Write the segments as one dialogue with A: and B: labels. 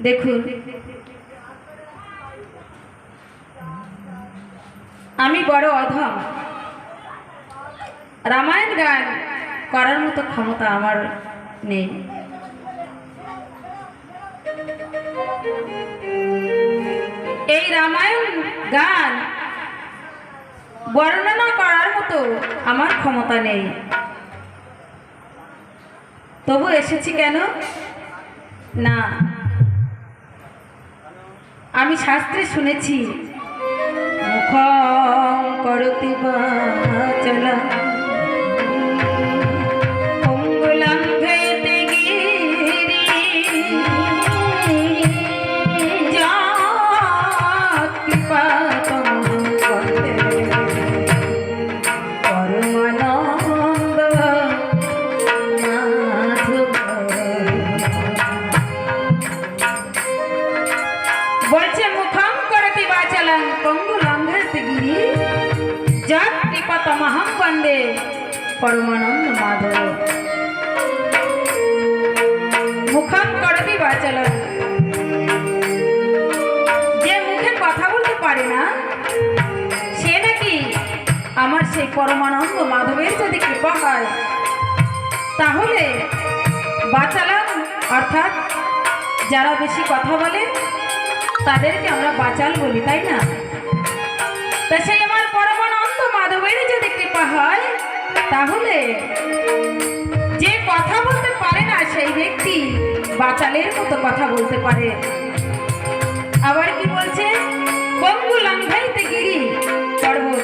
A: দেখুন, আমি বড় অধম। রামায়ণ গান করার মতো ক্ষমতা আমার নেই। এই রামায়ণ গান বর্ণনা করার মতো আমার ক্ষমতা নেই। তবু এসেছি কেন? না, আমি শাস্ত্রে শুনেছি, মুখং করতি বাচলা অঙ্গুলাং ভেতে গিরি জাতিপাতং বন্দে পরমানন্দ মাধব। বলছে মুখং করতি বাচলাং অঙ্গুলাং ভেতে গিরি জাতিপাতমহং বন্দে পরমানন্দ মাধব। মুখম করতি বাচলাং, যে মুখে কথা বলতে পারে না সে নাকি আমার সেই পরমানন্দ মাধবের যদি কৃপা হয় তাহলে বাচালাম, অর্থাৎ যারা বেশি কথা বলে তাদেরকে আমরা বাচাল বলি, তাই না? তা সেই আমার পরমানন্দ মাধবের যদি কৃপা হয় তাহলে যে কথা বলতে পারে না সেই ব্যক্তি বাচালের মতো কথা বলতে পারে। আবার কি বলছে? পঙ্গু লাঙ্ঘাইতে গিরি পর্বত,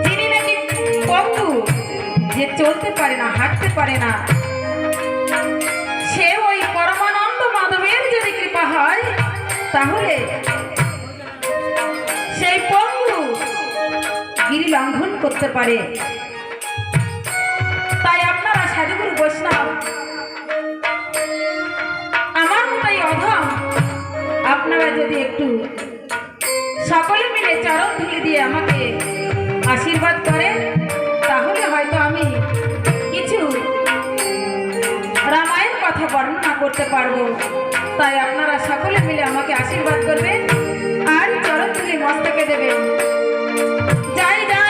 A: যিনি নাকি পঙ্গু, যে চলতে পারে না, হাঁটতে পারে না, সে ওই পরমানন্দ মাধবের যদি কৃপা হয় তাহলে সেই পঙ্গু গিরি লঙ্ঘন করতে পারে। তাই আপনারা সাধুগুরু বৈষ্ণব, আমার মতোই অধম, আপনারা যদি একটু সকলে মিলে চরণ ধুলি দিয়ে আমাকে আশীর্বাদ করেন তাহলে হয়তো আমি কিছু রামায়ণ কথা বর্ণনা করতে পারবো। তাই আপনারা সকলে মিলে আমাকে আশীর্বাদ করবেন আর চরণ ধুলি মস্তকে দেবেন। জয় জয়।